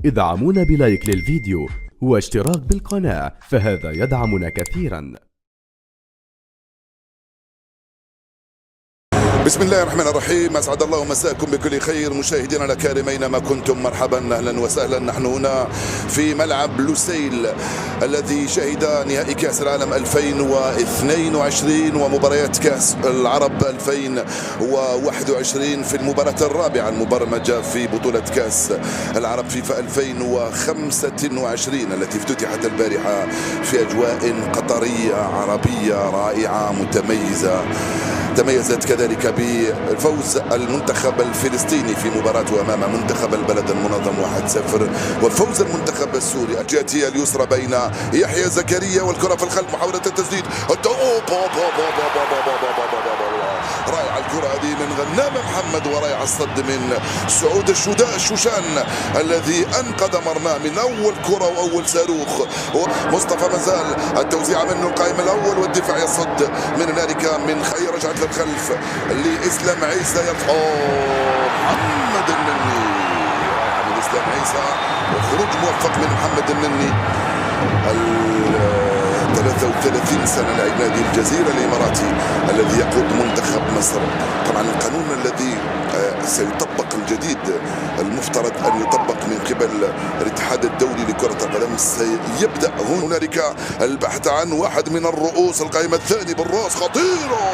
ادعمونا بلايك للفيديو واشتراك بالقناة، فهذا يدعمنا كثيرا. بسم الله الرحمن الرحيم. أسعد الله مساءكم بكل خير مشاهدينا الأكارم أينما كنتم، مرحبا أهلا وسهلا. نحن هنا في ملعب لوسيل الذي شهد نهائي كأس العالم 2022 ومباريات كأس العرب 2021 في المباراة الرابعة المبرمجة في بطولة كأس العرب فيفا 2025 التي افتتحت البارحة في أجواء قطرية عربية رائعة متميزة. تميزت كذلك بفوز المنتخب الفلسطيني في مباراته أمام منتخب البلد المنظم 1-0، وفوز المنتخب السوري. الجهة اليسرى بين يحيى زكريا والكرة في الخلف، محاولة التسديد، رائعة الكرة هذه من غنام محمد، ورائع الصد من سعود الشوشان الذي أنقذ مرماه من أول كرة وأول صاروخ. مصطفى مازال التوزيع منه القائم الأول والدفاع يصد من هنالك من خير رجعت للخلف لإسلام عيسى، محمد النني، رائع من إسلام عيسى وخروج موفق من محمد النني 33 سنة لاعب نادي الجزيرة الإماراتي الذي يقود منتخب مصر. طبعا القانون الذي سيطبق الجديد المفترض أن يطبق من قبل الاتحاد الدولي لكرة القدم سيبدأ هنالك البحث عن واحد من الرؤوس، القائمة الثاني بالراس خطيرة،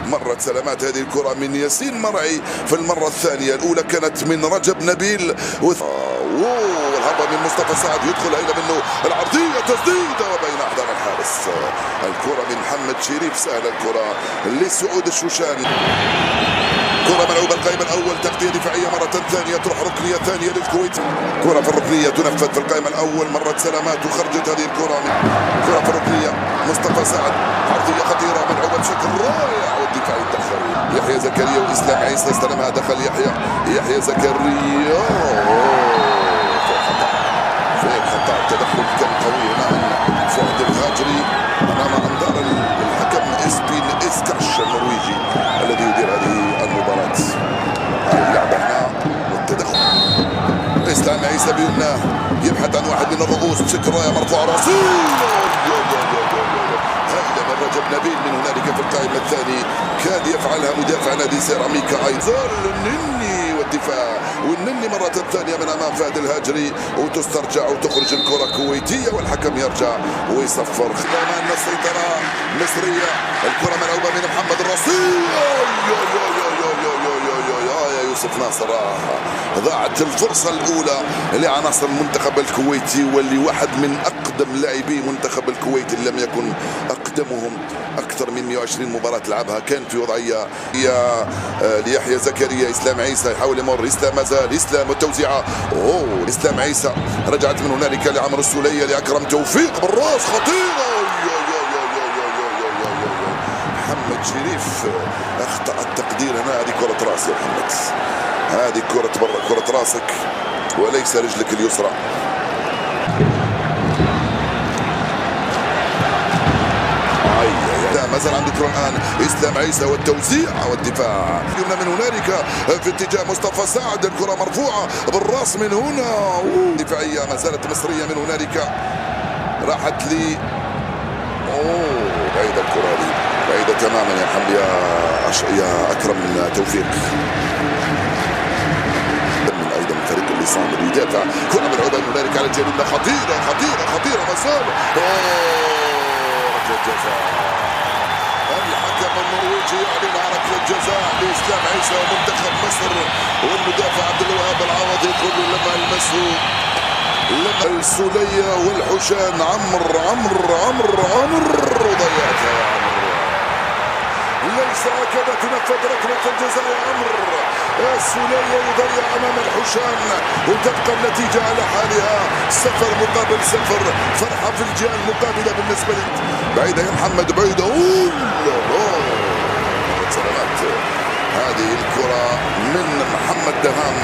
مرت سلامات هذه الكرة من ياسين مرعي في المرة الثانية. الأولى كانت من رجب نبيل والهربة من مصطفى سعد، يدخل إلى منه العرضية، تسديدة وبين أحضان الحارس. الكرة من محمد شريف، سهلة الكرة لسعود الشوشان، كرة ملعوبة القائم الأول، تغطية دفاعية مرة ثانية، تروح ركنية ثانية للكويت، كرة في الركنية تنفذ في القائم الأول، مرت سلامات وخرجت هذه الكرة من كرة في الركنية. مصطفى سعد عرضية خطيرة ملعوبة بشكل رائع والدفاع يتدخل. يحيى زكريا وإسلام عيسى استلمها، دخل يحيى زكريا في الخطأ، التدخل كان قوي هنا من فؤاد الهاجري أمام أنظار الحكم إسبين إسكاش النرويجي الذي يدير هذه المباراة. اللعبة هنا والتدخل، إسلام عيسى بيمناه يبحث عن واحد من الرؤوس بشكل رائع، مرفوع راسية هائلة من رجب نبيل من هنالك في القائم الثاني، كاد يفعلها مدافع نادي سيراميكا أيضا النني والدفاع، والنني مرة ثانية من أمام فهد الهاجري وتسترجع وتخرج الكرة كويتية والحكم يرجع ويصفر. خلال السيطرة مصرية، الكرة ملعوبة من محمد الرصيع، يا يوسف ناصر، ضاعت الفرصة الأولى لعناصر المنتخب الكويتي، واللي واحد من أقدم لاعبي منتخب الكويت اللي لم يكن أقدمهم، أكثر من 120 مباراة لعبها، كان في وضعية ليحيى زكريا. إسلام عيسى يحاول يمر، إسلام مازال، إسلام والتوزيعة، إسلام عيسى رجعت من هنالك لعمرو السولية لأكرم توفيق بالراس خطيرة، محمد شريف أخطأ التقدير هنا. هذه كرة راس يا محمد، هذه كرة راسك وليس رجلك اليسرى. ما زال عنده كرة الآن إسلام عيسى والتوزيع والدفاع من هنالك في اتجاه مصطفى سعد، الكرة مرفوعة بالراس من هنا، دفاعية ما زالت مصرية من هنالك، راحت لي بعيدة الكرة دي، بعيدة تماما يا محمد يا أكرم توفيق. من أيضا الفريق اللي صامد يدافع، كرة ملعوبة من هنالك على الجانب، خطيرة خطيرة خطيرة، ما زال ركلة جزاء. الحكم النرويجي يعلن عن ركلة جزاء لإسلام عيسى ومنتخب مصر، والمدافع عبد الوهاب العوضي يقول له لما يلمسه لما السولية والحوشان، عمر وضيعتها يا عمر، ليس هكذا تنفذ ركلة الجزاء يا عمر. السولية يضيع أمام الحوشان وتبقى النتيجة على حالها، 0 مقابل 0. فرحة في الجهة المقابلة بالنسبة لي، بعيدة يا محمد، بعيدة، سلامات. هذه الكرة من محمد دهام،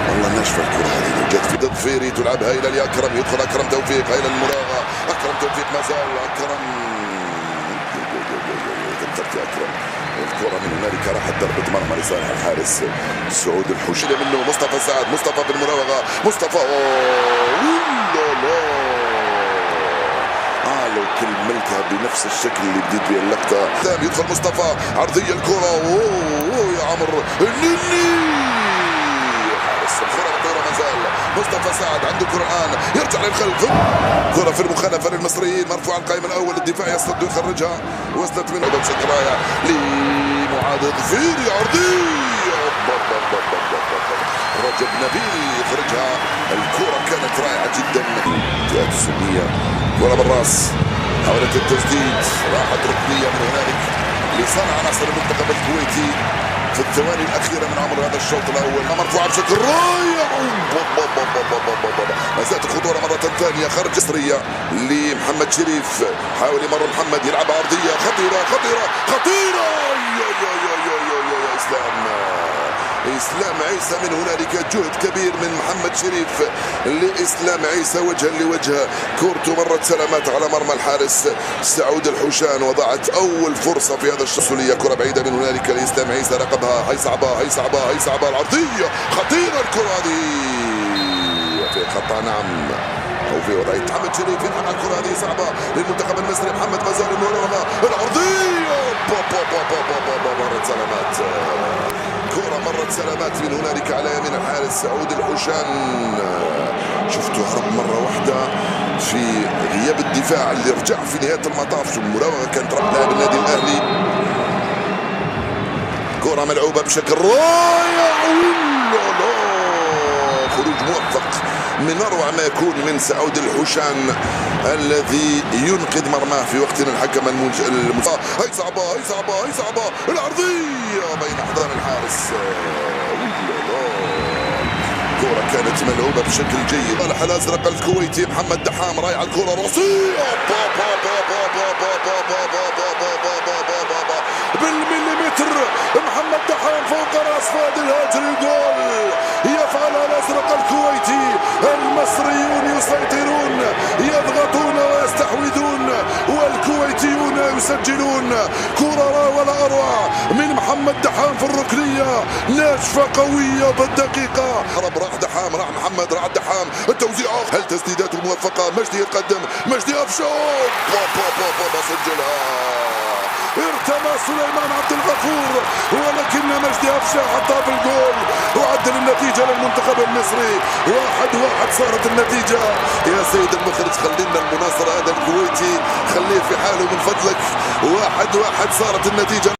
والله ناشفة الكرة هذه، جت في ضد فيري، تلعبها إلى لأكرم، يدخل أكرم توفيق إلى المراغة، أكرم توفيق ما زال، أكرم فكرت يا اكرم. الكرة من هنالك راحت ضربة مرمى لصالح الحارس سعود الحوشي منه مصطفى سعد. مصطفى بالمراوغة. مصطفى لو كملتها بنفس الشكل اللي بديت به اللقطة. ثاني يدخل مصطفى عرضية الكرة. يا عمر النني حارس الكرة الطيرة ما زال. مصطفى سعد عنده قرآن يرجع للخلف. كرة في المخالفة للمصريين مرفوعة القائم الأول. الدفاع يصد ويخرجها. وصلت منه بمسك راية لمعاذ ظفيري عرضية. رجب نبيل يخرجها. الكرة كانت رائعة جدا. جهة السنية كرة بالراس حاولت التسديد راحت ركنية من هنالك لصنع عناصر المنتخب الكويتي في الثواني الأخيرة من عمر هذا الشوط الأول. مرفوعة بشكل رائع. ما زالت الخطورة مرة ثانية خرج مصرية لمحمد شريف. حاول يمر محمد يلعب عرضية خطيرة خطيرة خطيرة. يا إسلام عيسى من هنالك جهد كبير من محمد شريف لإسلام عيسى وجها لوجه. كورته مرت سلامات على مرمى الحارس سعود الحوشان وضعت أول فرصة في هذا الشوط. كرة بعيدة من هنالك لإسلام عيسى رقبها. هي صعبة العرضية خطيرة. الكرة هذه في خطأ نعم أو في وضعية محمد شريف. يلعب الكرة هذه صعبة للمنتخب المصري. محمد مازال المراوغة العرضية مرت سلامات. كرة مرت سلامات من هنالك على يمين الحارس سعود الحوشان. شفته هرب مرة واحدة في غياب الدفاع اللي رجع في نهاية المطاف. المراوغة كانت لاعب النادي الأهلي. كرة ملعوبة بشكل رائع. خروج موفق من أروع ما يكون من سعود الحوشان الذي ينقذ مرماه في وقت الحكم هي صعبة العرضية بين أحضان الحارس. الكرة كانت ملعوبة بشكل جيد. صالح الأزرق الكويتي محمد دحام رايح الكرة راسية بالمليمتر. محمد دحام فوق راس فؤاد الهاجري. جول يفعل الأزرق الكويتي. المصريون يسيطرون يضغطون ويستحوذون والكويتيون يسجلون. كرة ولا أروع من محمد دحام في الركنية ناشفة قوية بالدقيقة. راح دحام راح محمد راح دحام. التوزيع هل تسديداته موفقة. مجدي يتقدم مجدي أفشار سجلها. ارتمى سليمان عبد الغفور ولكن مجدي أفشار حطها في الجول وعدل النتيجة للمنتخب المصري. 1-1 صارت النتيجة. يا سيد المخرج خلينا المناصرة هذا الكويتي خليه في حاله من فضلك. 1-1 صارت النتيجة.